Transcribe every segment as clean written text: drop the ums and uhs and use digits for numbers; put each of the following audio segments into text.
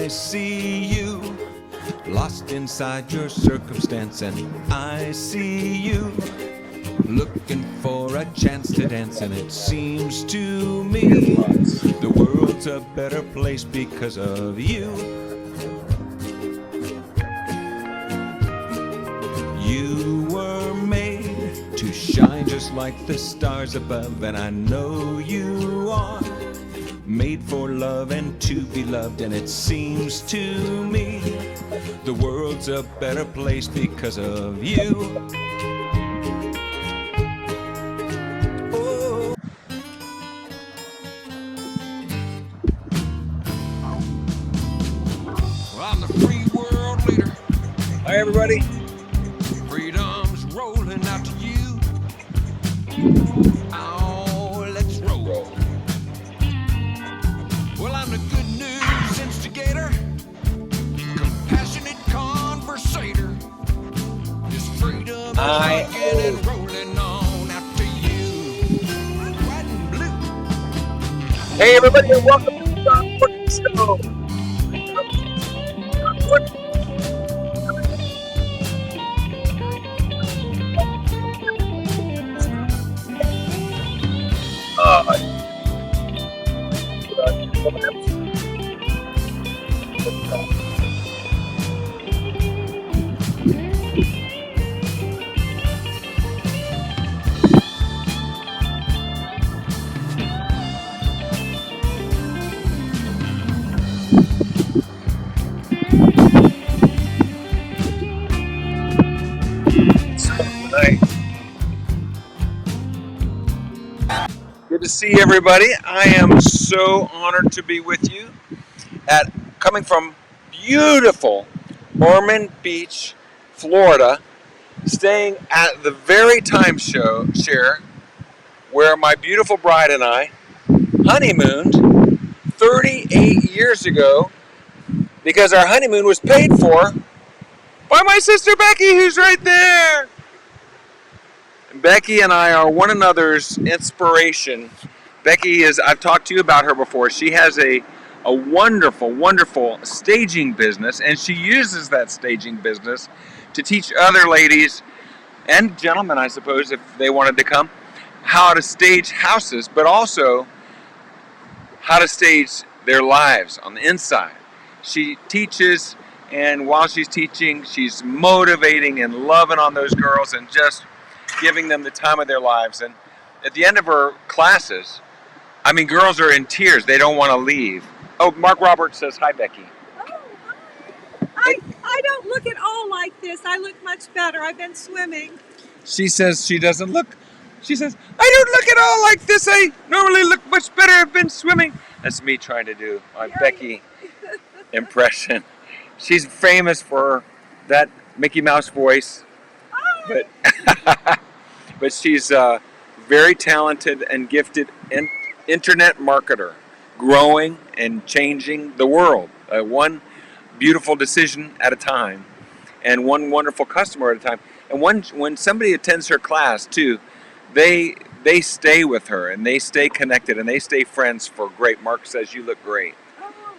I see you lost inside your circumstance, and I see you looking for a chance to dance, and it seems to me the world's a better place because of you. You were made to shine just like the stars above, and I know you are made for love and to be loved, and it seems to me the world's a better place because of you. Oh. Well, I'm the free world leader. Hi, everybody. Freedom's rolling out to you. Oh, let's roll. Well, I'm the good news instigator, compassionate conversator. This freedom is rocking and rolling on out to you. White and blue. Hey, everybody, and welcome to the John Porter Show. Good to see everybody. I am so honored to be with you coming from beautiful Ormond Beach, Florida, staying at the very timeshare where my beautiful bride and I honeymooned 38 years ago, because our honeymoon was paid for by my sister Becky, who's right there. Becky and I are one another's inspiration. Becky I've talked to you about her before. She has a wonderful, wonderful staging business, and she uses that staging business to teach other ladies and gentlemen, I suppose, if they wanted to come, how to stage houses, but also how to stage their lives on the inside. She teaches, and while she's teaching, she's motivating and loving on those girls and just giving them the time of their lives. And at the end of her classes, I mean, girls are in tears. They don't want to leave. Oh, Mark Roberts says, hi, Becky. Oh, hi. I don't look at all like this. I look much better. I've been swimming. She says she doesn't look. She says, I don't look at all like this. I normally look much better. I've been swimming. That's me trying to do my Becky impression. She's famous for that Mickey Mouse voice. But but she's a very talented and gifted internet marketer, growing and changing the world, one beautiful decision at a time, and one wonderful customer at a time. And when somebody attends her class too, they stay with her and they stay connected and they stay friends for great. Mark says you look great.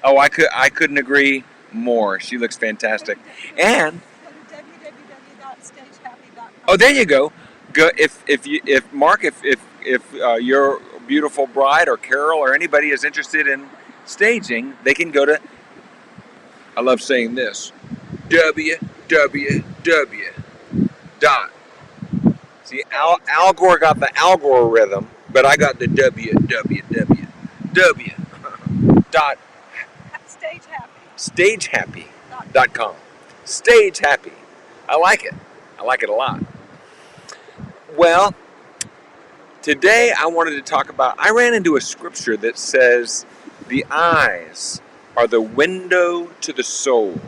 Oh, I couldn't agree more. She looks fantastic. And oh, there you go. If Mark, if your beautiful bride or Carol or anybody is interested in staging, they can go to, I love saying this, www. See, Al Gore got the Al Gore rhythm, but I got the www. Stagehappy.com. Stage Happy. I like it. I like it a lot. Well, today I wanted to talk about, I ran into a scripture that says the eyes are the window to the soul.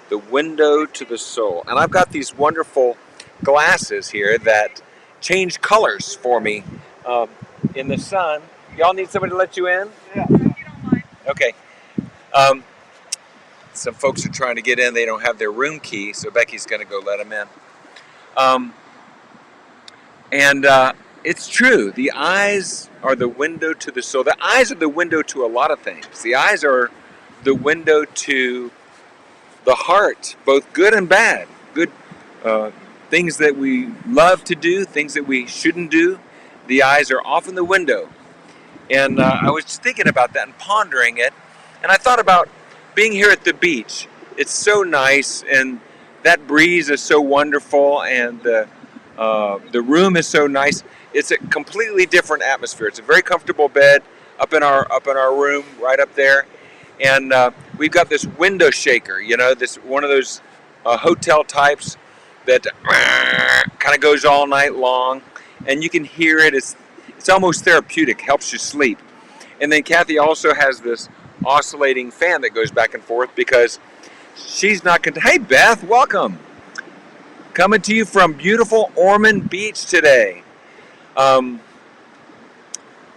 The window to the soul. And I've got these wonderful glasses here that change colors for me um, in the sun. Y'all need somebody to let you in? If you don't mind. Okay. Um, some folks are trying to get in. They don't have their room key, so Becky's going to go let them in. And it's true. The eyes are the window to the soul. The eyes are the window to a lot of things. The eyes are the window to the heart, both good and bad. Good things that we love to do, things that we shouldn't do. The eyes are often the window. And I was just thinking about that and pondering it. And I thought about being here at the beach. It's so nice, and that breeze is so wonderful, and the room is so nice. It's a completely different atmosphere. It's a very comfortable bed up in our room, right up there, and we've got this window shaker. You know, this one of those hotel types that kind of goes all night long, and you can hear it. It's almost therapeutic. Helps you sleep. And then Kathy also has this oscillating fan that goes back and forth because she's not going to. Hey Beth, welcome. Coming to you from beautiful Ormond Beach today.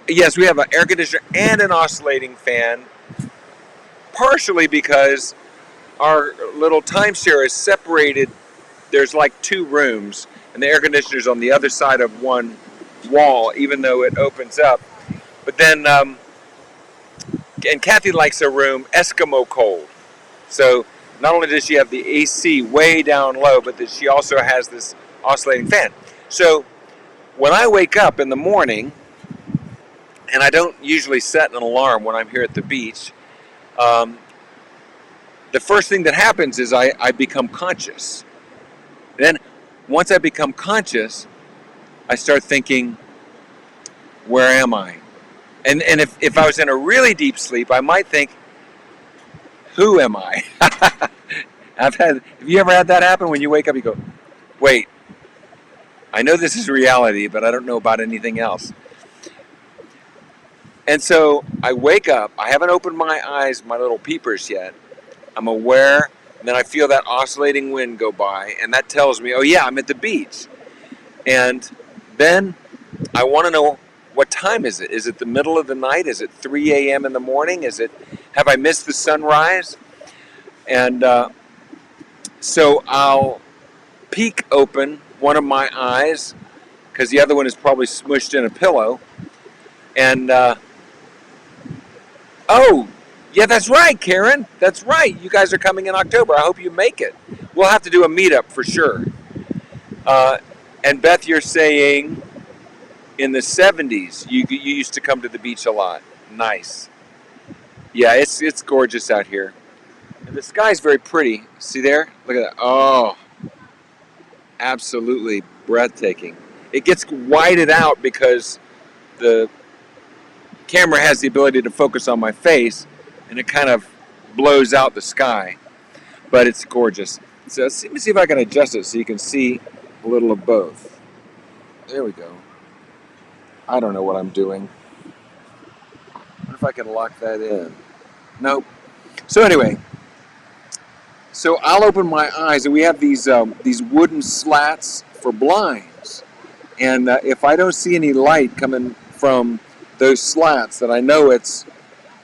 Yes, we have an air conditioner and an oscillating fan, partially because our little timeshare is separated. There's like 2 rooms, and the air conditioner's on the other side of one wall, even though it opens up. But then, and Kathy likes her room Eskimo cold. So not only does she have the AC way down low, but that she also has this oscillating fan. So when I wake up in the morning, and I don't usually set an alarm when I'm here at the beach, the first thing that happens is I become conscious. Then once I become conscious, I start thinking, where am I? And if I was in a really deep sleep, I might think, who am I? Have you ever had that happen? When you wake up, you go, wait, I know this is reality, but I don't know about anything else. And so I wake up, I haven't opened my eyes, my little peepers yet. I'm aware, and then I feel that oscillating wind go by, and that tells me, oh yeah, I'm at the beach. And then I want to know, what time is it? Is it the middle of the night? Is it 3 a.m. in the morning? Have I missed the sunrise? And so I'll peek open one of my eyes, because the other one is probably smushed in a pillow. And, oh, yeah, that's right, Karen. That's right. You guys are coming in October. I hope you make it. We'll have to do a meetup for sure. And Beth, you're saying in the 70s, you used to come to the beach a lot. Nice. Yeah, it's gorgeous out here. And the sky's very pretty. See there? Look at that. Oh, absolutely breathtaking. It gets whited out because the camera has the ability to focus on my face, and it kind of blows out the sky. But it's gorgeous. So let me see if I can adjust it so you can see a little of both. There we go. I don't know what I'm doing. I wonder if I can lock that in. Nope. So anyway, so I'll open my eyes, and we have these wooden slats for blinds. And if I don't see any light coming from those slats, then I know it's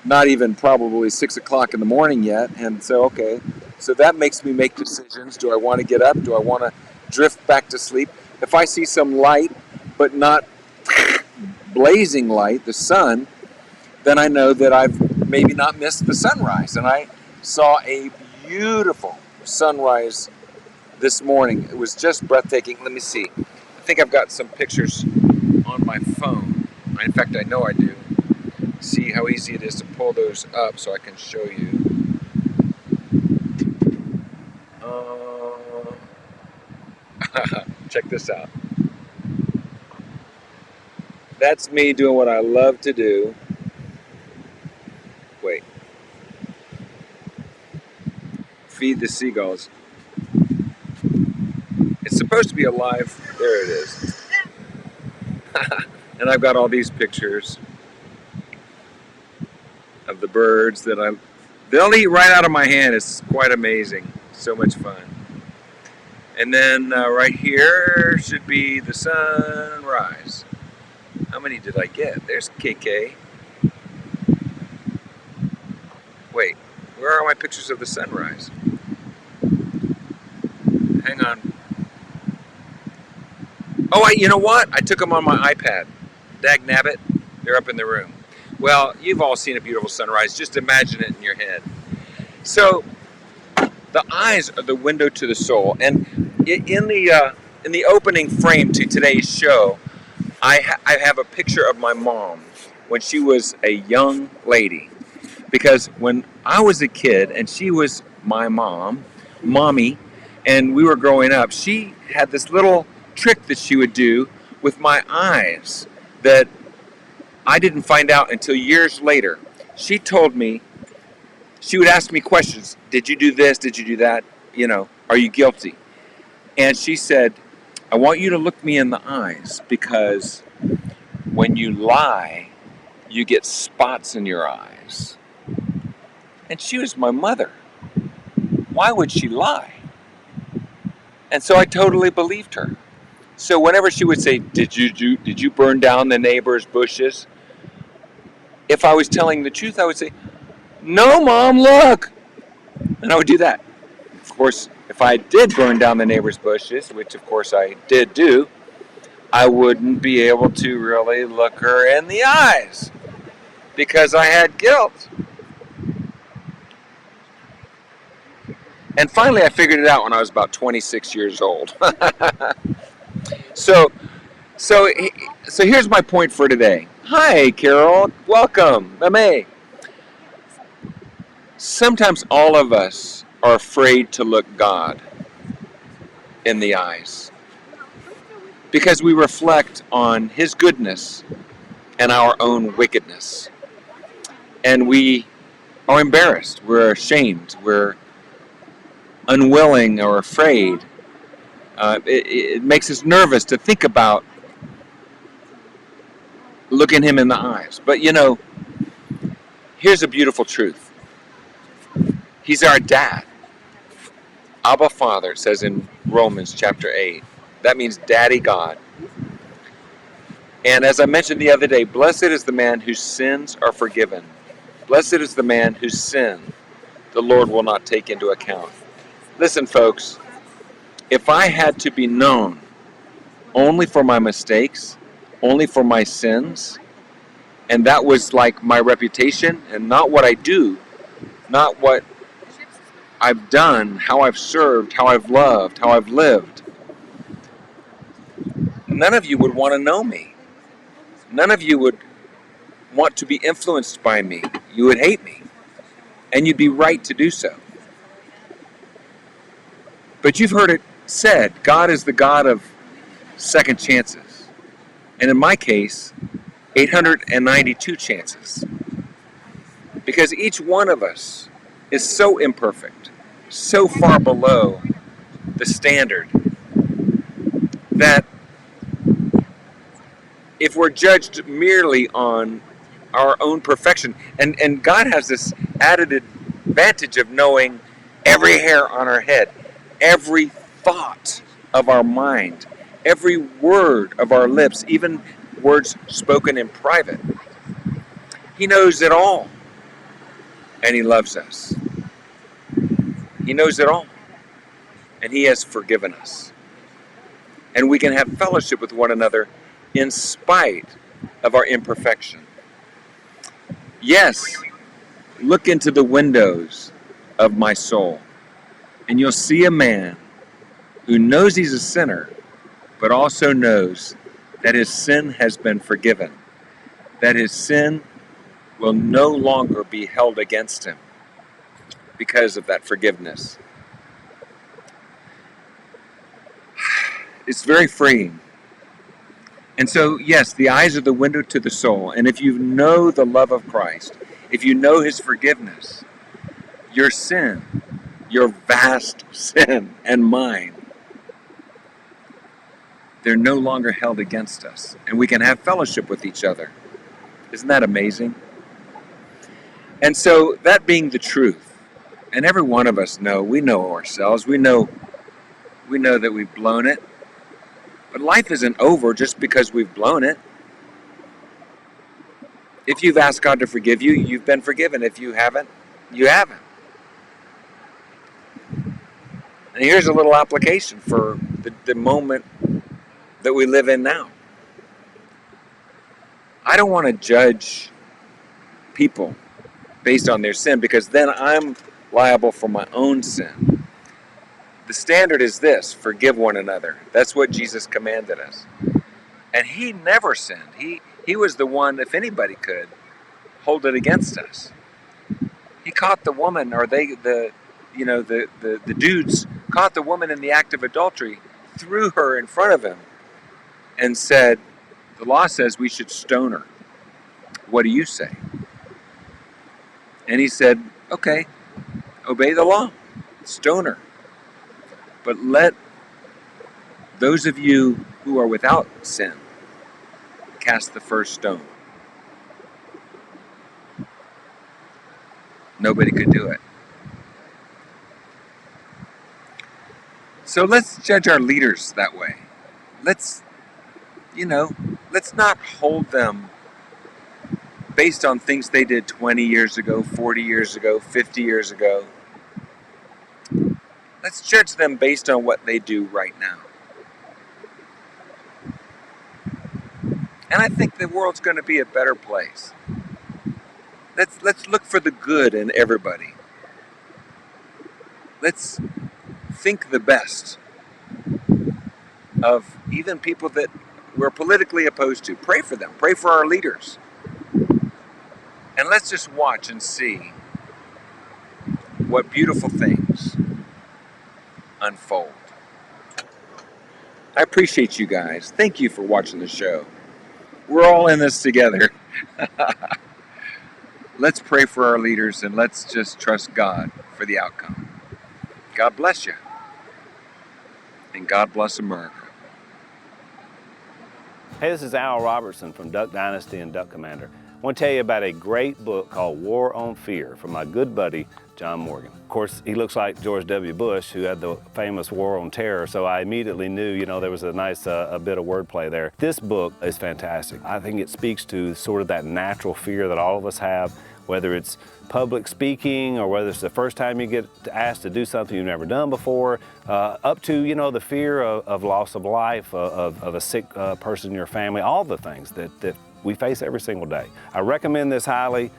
not even probably 6 o'clock in the morning yet. And so, okay, so that makes me make decisions. Do I want to get up? Do I want to drift back to sleep? If I see some light, but not blazing light, the sun, then I know that I've maybe not missed the sunrise. And I saw a beautiful sunrise this morning. It was just breathtaking. Let me see. I think I've got some pictures on my phone. In fact, I know I do. See how easy it is to pull those up so I can show you. Check this out. That's me doing what I love to do. Wait. Feed the seagulls. It's supposed to be alive. There it is. And I've got all these pictures of the birds that they'll eat right out of my hand. It's quite amazing. So much fun. And then right here should be the sunrise. How many did I get? There's KK. Wait, where are my pictures of the sunrise? Hang on. Oh, you know what? I took them on my iPad. Dag nabbit, they're up in the room. Well, you've all seen a beautiful sunrise. Just imagine it in your head. So, the eyes are the window to the soul. And in the opening frame to today's show, I have a picture of my mom when she was a young lady. Because when I was a kid and she was my mommy, and we were growing up, she had this little trick that she would do with my eyes that I didn't find out until years later. She told me, she would ask me questions. Did you do this? Did you do that? You know, are you guilty? And she said, I want you to look me in the eyes, because when you lie, you get spots in your eyes. And she was my mother. Why would she lie? And so I totally believed her. So whenever she would say, did you burn down the neighbor's bushes? If I was telling the truth, I would say, no, Mom, look. And I would do that. Of course, if I did burn down the neighbor's bushes, which of course I did do, I wouldn't be able to really look her in the eyes because I had guilt. And finally I figured it out when I was about 26 years old. So here's my point for today. Hi, Carol. Welcome. Mame. Sometimes all of us are afraid to look God in the eyes because we reflect on His goodness and our own wickedness. And we are embarrassed. We're ashamed. We're unwilling or afraid. It makes us nervous to think about looking Him in the eyes. But you know, here's a beautiful truth. He's our dad. Abba Father says in Romans chapter 8. That means Daddy God. And as I mentioned the other day, blessed is the man whose sins are forgiven. Blessed is the man whose sin the Lord will not take into account. Listen, folks, if I had to be known only for my mistakes, only for my sins, and that was like my reputation and not what I do, not what I've done, how I've served, how I've loved, how I've lived, none of you would want to know me. None of you would want to be influenced by me. You would hate me. And you'd be right to do so. But you've heard it said, God is the God of second chances. And in my case, 892 chances. Because each one of us is so imperfect, so far below the standard, that if we're judged merely on our own perfection, and God has this added advantage of knowing every hair on our head, every thought of our mind, every word of our lips, even words spoken in private. He knows it all, and He loves us. He knows it all, and He has forgiven us. And we can have fellowship with one another in spite of our imperfection. Yes, look into the windows of my soul, and you'll see a man who knows he's a sinner, but also knows that his sin has been forgiven, that his sin will no longer be held against him because of that forgiveness. It's very freeing. And so, yes, the eyes are the window to the soul. And if you know the love of Christ, if you know His forgiveness, your sin, your vast sin and mine, they're no longer held against us. And we can have fellowship with each other. Isn't that amazing? And so, that being the truth, and every one of us we know ourselves, we know that we've blown it. But life isn't over just because we've blown it. If you've asked God to forgive you, you've been forgiven. If you haven't, you haven't. And here's a little application for the moment that we live in now. I don't want to judge people based on their sin, because then I'm liable for my own sin. The standard is this: forgive one another. That's what Jesus commanded us. And he never sinned. He was the one, if anybody could, hold it against us. He caught the woman, or the dudes caught the woman in the act of adultery, threw her in front of him, and said, the law says we should stone her. What do you say? And he said, okay, obey the law, stone her. But let those of you who are without sin cast the first stone. Nobody could do it. So let's judge our leaders that way. Let's not hold them based on things they did 20 years ago, 40 years ago, 50 years ago. Let's judge them based on what they do right now. And I think the world's going to be a better place. Let's look for the good in everybody. Let's think the best of even people that we're politically opposed to. Pray for them. Pray for our leaders. And let's just watch and see what beautiful things unfold. I appreciate you guys. Thank you for watching the show. We're all in this together. Let's pray for our leaders, and let's just trust God for the outcome. God bless you. And God bless America. Hey, this is Al Robertson from Duck Dynasty and Duck Commander. I want to tell you about a great book called War on Fear from my good buddy, John Morgan. Of course, he looks like George W. Bush, who had the famous War on Terror, so I immediately knew, there was a nice a bit of wordplay there. This book is fantastic. I think it speaks to sort of that natural fear that all of us have, whether it's public speaking or whether it's the first time you get asked to do something you've never done before, up to, the fear of loss of life, of a sick person in your family, all the things that we face every single day. I recommend this highly.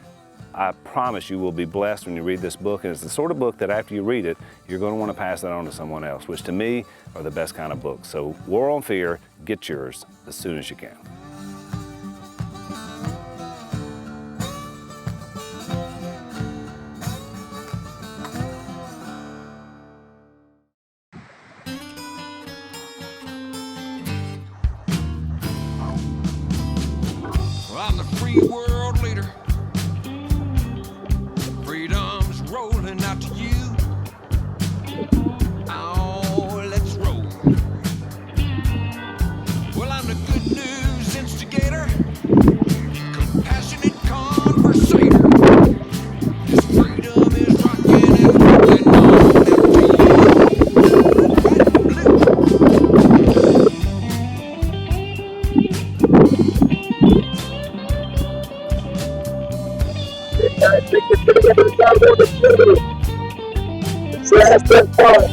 I promise you will be blessed when you read this book, and it's the sort of book that after you read it, you're going to want to pass that on to someone else, which to me are the best kind of books. So War on Fear, get yours as soon as you can. I'm the free world leader. Freedom's rolling out to you. Oh, let's roll. Well, I'm the good news instigator, compassionate conversator. This freedom is rocking and rolling on out to you. So that's been fun.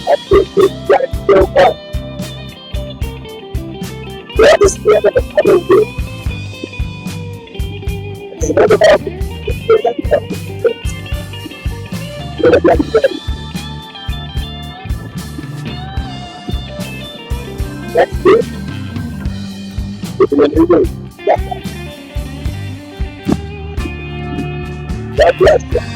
I appreciate you guys so much. We understand that the other week. It's another about next week, it's a new week. God bless you.